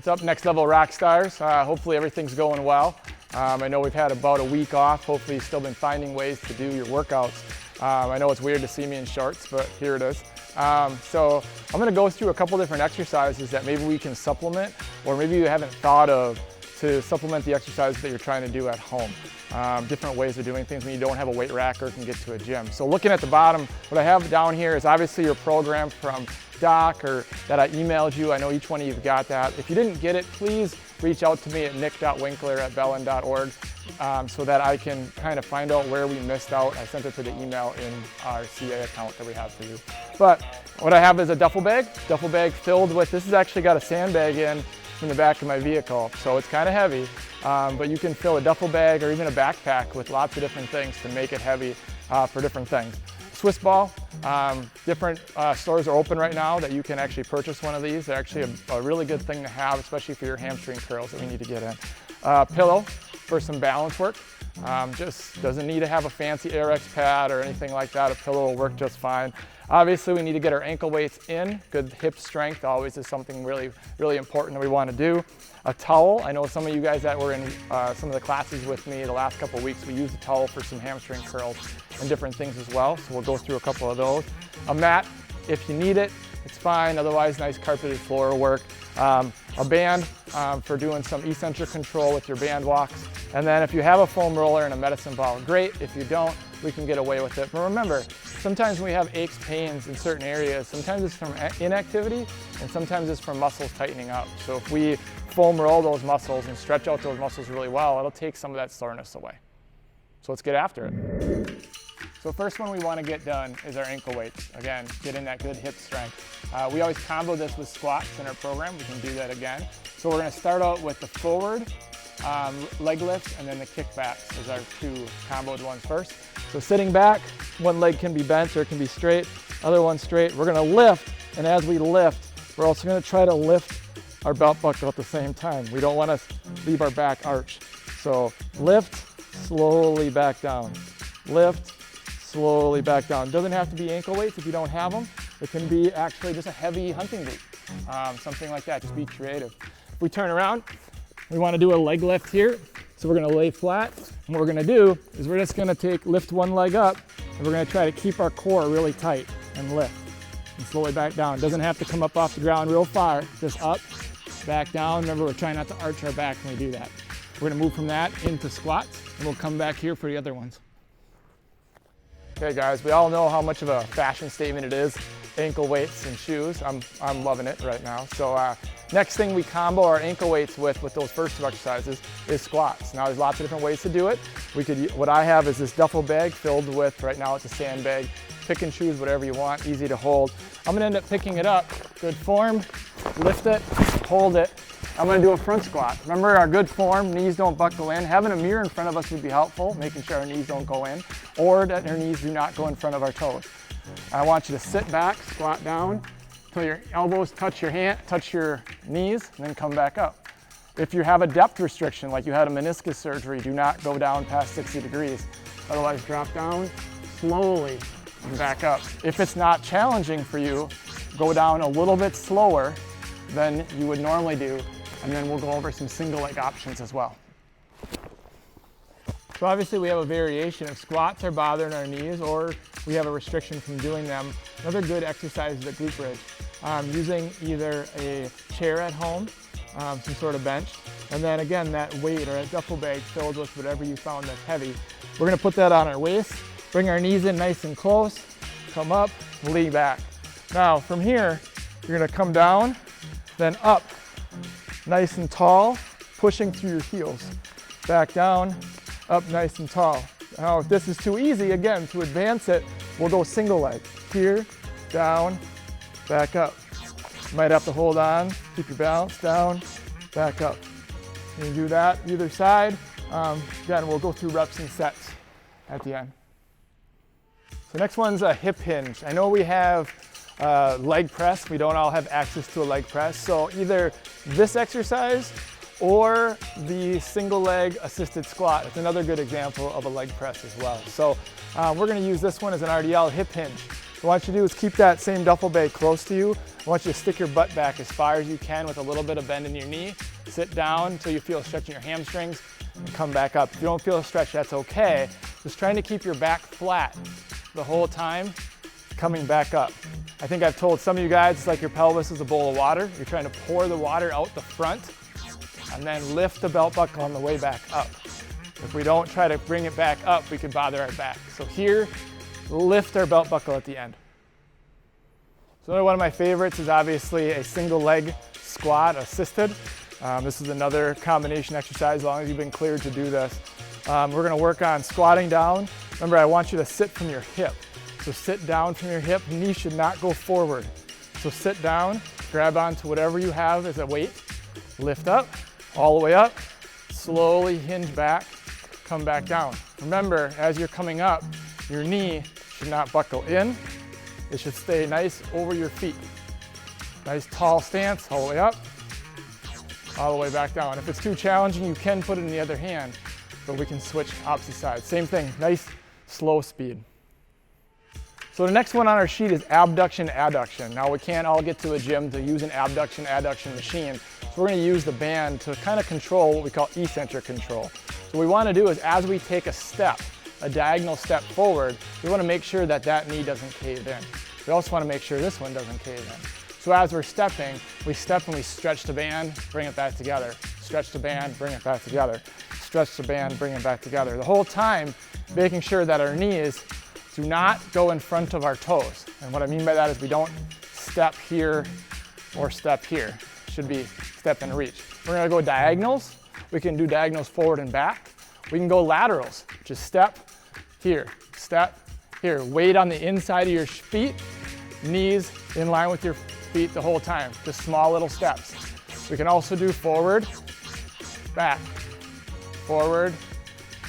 What's up, Next Level Rock Stars? Hopefully everything's going well. I know we've had about a week off. Hopefully you've still been finding ways to do your workouts. I know it's weird to see me in shorts, but here it is. So I'm gonna go through a couple different exercises that maybe we can supplement, or maybe you haven't thought of to supplement the exercises that you're trying to do at home. Different ways of doing things when you don't have a weight rack or can get to a gym. So looking at the bottom, what I have down here is obviously your program from Doc or that I emailed you. I know each one of you've got that. If you didn't get it, please reach out to me at nick.winkler@bellin.org so that I can kind of find out where we missed out. I sent it to the email in our CA account that we have for you. But what I have is a duffel bag filled with, this has actually got a sandbag in from the back of my vehicle, so it's kind of heavy, but you can fill a duffel bag or even a backpack with lots of different things to make it heavy for different things. Swiss ball, different stores are open right now that you can actually purchase one of these. They're actually a really good thing to have, especially for your hamstring curls that we need to get in. Pillow for some balance work. Just doesn't need to have a fancy AirX pad or anything like that. A pillow will work just fine. Obviously, we need to get our ankle weights in. Good hip strength always is something really, really important that we want to do. A towel. I know some of you guys that were in some of the classes with me the last couple of weeks, we used a towel for some hamstring curls and different things as well. So we'll go through a couple of those. A mat, if you need it, it's fine. Otherwise, nice carpeted floor will work. A band for doing some eccentric control with your band walks. And then if you have a foam roller and a medicine ball, great. If you don't, we can get away with it. But remember, sometimes when we have aches, pains in certain areas, sometimes it's from inactivity and sometimes it's from muscles tightening up. So if we foam roll those muscles and stretch out those muscles really well, it'll take some of that soreness away. So let's get after it. So first one we want to get done is our ankle weights. Again, get in that good hip strength. We always combo this with squats in our program. We can do that again. So we're going to start out with the forward leg lifts and then the kickbacks as our two comboed ones first. So sitting back, one leg can be bent or it can be straight, other one straight. We're going to lift, and as we lift, we're also going to try to lift our belt buckle at the same time. We don't want to leave our back arched. So lift, slowly back down. Lift, slowly back down. Doesn't have to be ankle weights if you don't have them. It can be actually just a heavy hunting boot, something like that. Just be creative. If we turn around, we want to do a leg lift here. So we're going to lay flat, and what we're going to do is we're just going to lift one leg up, and we're going to try to keep our core really tight and lift and slowly back down. It doesn't have to come up off the ground real far, just up, back down. Remember, we're trying not to arch our back when we do that. We're going to move from that into squats, and we'll come back here for the other ones. Okay guys, we all know how much of a fashion statement it is, ankle weights and shoes. I'm loving it right now. So next thing we combo our ankle weights with those first two exercises is squats. Now there's lots of different ways to do it. What I have is this duffel bag filled with, right now it's a sandbag. Pick and choose whatever you want, easy to hold. I'm gonna end up picking it up, good form, lift it, hold it. I'm gonna do a front squat. Remember our good form, knees don't buckle in. Having a mirror in front of us would be helpful, making sure our knees don't go in, or that our knees do not go in front of our toes. I want you to sit back, squat down, till your elbows touch your knees, and then come back up. If you have a depth restriction, like you had a meniscus surgery, do not go down past 60 degrees. Otherwise, drop down slowly and back up. If it's not challenging for you, go down a little bit slower than you would normally do, and then we'll go over some single leg options as well. So obviously we have a variation of squats are bothering our knees, or we have a restriction from doing them. Another good exercise is the glute bridge. Using either a chair at home, some sort of bench, and then again that weight or a duffel bag filled with whatever you found that's heavy. We're going to put that on our waist, bring our knees in nice and close, come up, lean back. Now from here, you're going to come down, then up, nice and tall, pushing through your heels. Back down, up nice and tall. Now if this is too easy, again, to advance it, we'll go single leg. Here, down, back up. You might have to hold on, keep your balance, down, back up. You can do that either side. Again, we'll go through reps and sets at the end. So next one's a hip hinge. I know we have leg press. We don't all have access to a leg press. So either this exercise or the single leg assisted squat. It's another good example of a leg press as well. So we're going to use this one as an RDL hip hinge. What I want you to do is keep that same duffel bag close to you. I want you to stick your butt back as far as you can with a little bit of bend in your knee. Sit down until you feel a stretch in your hamstrings and come back up. If you don't feel a stretch, that's okay. Just trying to keep your back flat the whole time, coming back up. I think I've told some of you guys it's like your pelvis is a bowl of water. You're trying to pour the water out the front and then lift the belt buckle on the way back up. If we don't try to bring it back up, we could bother our back. So here, lift our belt buckle at the end. So another one of my favorites is obviously a single leg squat assisted. This is another combination exercise as long as you've been cleared to do this. We're gonna work on squatting down. Remember, I want you to sit from your hip. So sit down from your hip, knee should not go forward. So sit down, grab onto whatever you have as a weight, lift up, all the way up, slowly hinge back, come back down. Remember, as you're coming up, your knee should not buckle in. It should stay nice over your feet. Nice tall stance, all the way up, all the way back down. If it's too challenging, you can put it in the other hand, but we can switch opposite sides. Same thing, nice, slow speed. So the next one on our sheet is abduction, adduction. Now we can't all get to a gym to use an abduction, adduction machine. So we're gonna use the band to kind of control what we call eccentric control. So what we wanna do is as we take a step, a diagonal step forward, we wanna make sure that that knee doesn't cave in. We also wanna make sure this one doesn't cave in. So as we're stepping, we step and we stretch the band, bring it back together. Stretch the band, bring it back together. Stretch the band, bring it back together. The whole time, making sure that our knees do not go in front of our toes. And what I mean by that is we don't step here or step here. It should be step and reach. We're gonna go diagonals. We can do diagonals forward and back. We can go laterals, which is step here, weight on the inside of your feet, knees in line with your feet the whole time, just small little steps. We can also do forward, back, forward,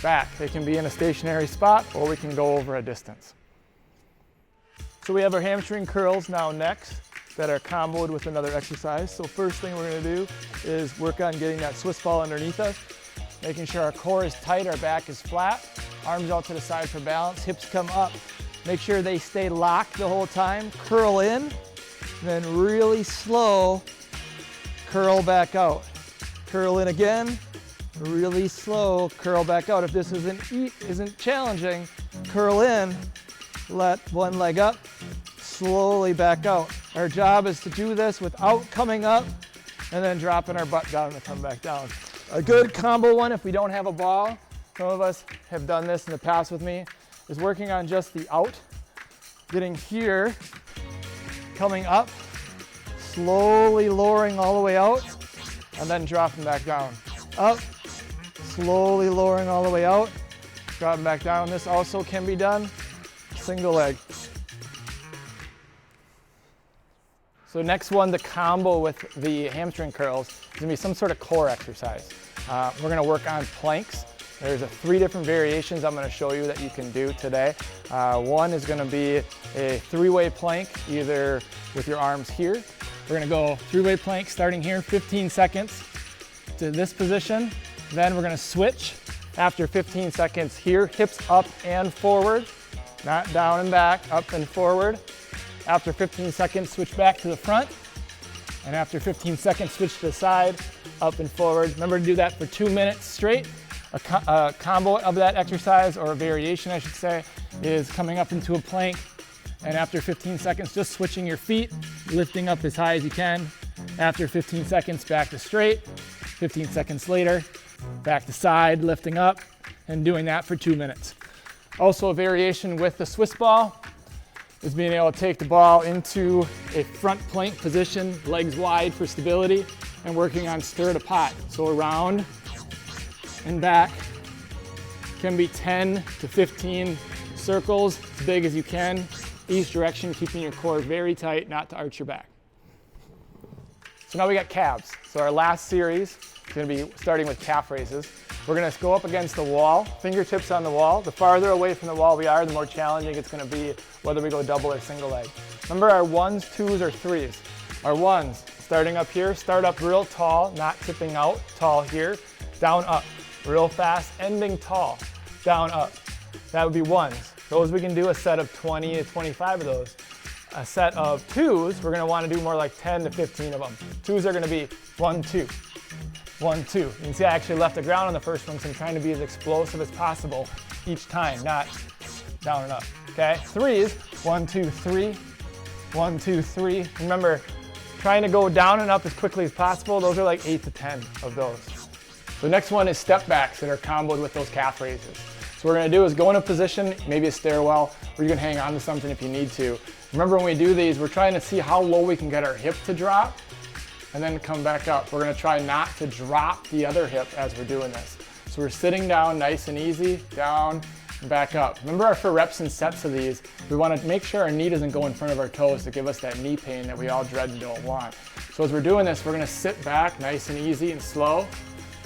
back. They can be in a stationary spot or we can go over a distance. So we have our hamstring curls now next that are comboed with another exercise. So first thing we're gonna do is work on getting that Swiss ball underneath us, making sure our core is tight, our back is flat, arms out to the side for balance, hips come up. Make sure they stay locked the whole time, curl in, then really slow, curl back out. Curl in again, really slow, curl back out. If this isn't challenging, curl in, let one leg up, slowly back out. Our job is to do this without coming up and then dropping our butt down to come back down. A good combo one if we don't have a ball, some of us have done this in the past with me, is working on just the out, getting here, coming up, slowly lowering all the way out, and then dropping back down. Up, slowly lowering all the way out, dropping back down. This also can be done single leg. So next one, the combo with the hamstring curls is gonna be some sort of core exercise. We're gonna work on planks. There's 3 different variations I'm gonna show you that you can do today. One is gonna be a 3-way plank, either with your arms here. We're gonna go 3-way plank starting here, 15 seconds to this position. Then we're gonna switch after 15 seconds here, hips up and forward, not down and back, up and forward. After 15 seconds, switch back to the front. And after 15 seconds, switch to the side, up and forward. Remember to do that for 2 minutes straight. A combo of that exercise, or a variation I should say, is coming up into a plank. And after 15 seconds, just switching your feet, lifting up as high as you can. After 15 seconds, back to straight. 15 seconds later, back to side, lifting up, and doing that for 2 minutes. Also a variation with the Swiss ball is being able to take the ball into a front plank position, legs wide for stability, and working on stir to pot. So around and back, can be 10 to 15 circles, as big as you can, each direction, keeping your core very tight, not to arch your back. So now we got calves. So our last series is gonna be starting with calf raises. We're gonna go up against the wall, fingertips on the wall. The farther away from the wall we are, the more challenging it's gonna be whether we go double or single leg. Remember our 1s, 2s, or 3s. Our 1s, starting up here, start up real tall, not tipping out, tall here, down up, real fast, ending tall, down up. That would be 1s. Those we can do a set of 20 to 25 of those. A set of 2s, we're gonna wanna do more like 10 to 15 of them. 2s are gonna be 1, 2, 1, 2. You can see I actually left the ground on the first one, so I'm trying to be as explosive as possible each time, not down and up, okay? 3s, 1, 2, 3, 1, 2, 3. Remember, trying to go down and up as quickly as possible. Those are like 8 to 10 of those. The next one is step backs that are comboed with those calf raises. So what we're gonna do is go in a position, maybe a stairwell, or you can hang on to something if you need to. Remember when we do these, we're trying to see how low we can get our hip to drop and then come back up. We're gonna try not to drop the other hip as we're doing this. So we're sitting down nice and easy, down and back up. Remember for reps and sets of these, we wanna make sure our knee doesn't go in front of our toes to give us that knee pain that we all dread and don't want. So as we're doing this, we're gonna sit back nice and easy and slow,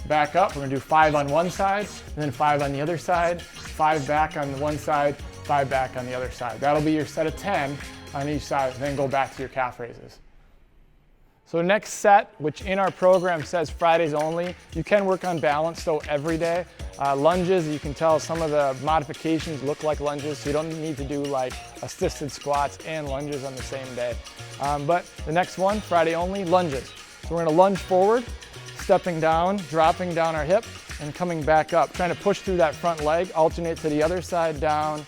back up. We're gonna do 5 on one side, and then 5 on the other side, 5 back on one side, 5 back on the other side. That'll be your set of 10 on each side, and then go back to your calf raises. So next set, which in our program says Fridays only, you can work on balance though every day. Lunges, you can tell some of the modifications look like lunges, so you don't need to do like assisted squats and lunges on the same day. But the next one, Friday only, lunges. So we're gonna lunge forward, stepping down, dropping down our hip, and coming back up, trying to push through that front leg, alternate to the other side, down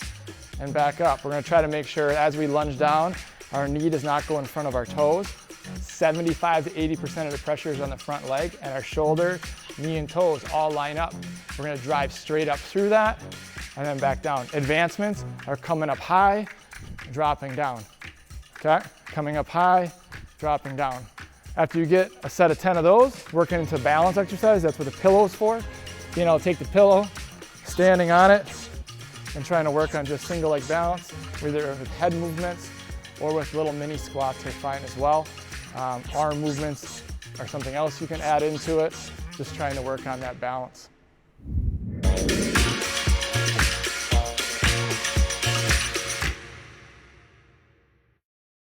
and back up. We're gonna try to make sure as we lunge down, our knee does not go in front of our toes. 75 to 80% of the pressure is on the front leg, and our shoulder, knee, and toes all line up. We're gonna drive straight up through that and then back down. Advancements are coming up high, dropping down, okay? Coming up high, dropping down. After you get a set of 10 of those, working into balance exercise, that's what the pillow's for. You know, take the pillow, standing on it, and trying to work on just single leg balance, either with head movements or with little mini squats are fine as well. Arm movements are something else you can add into it, just trying to work on that balance.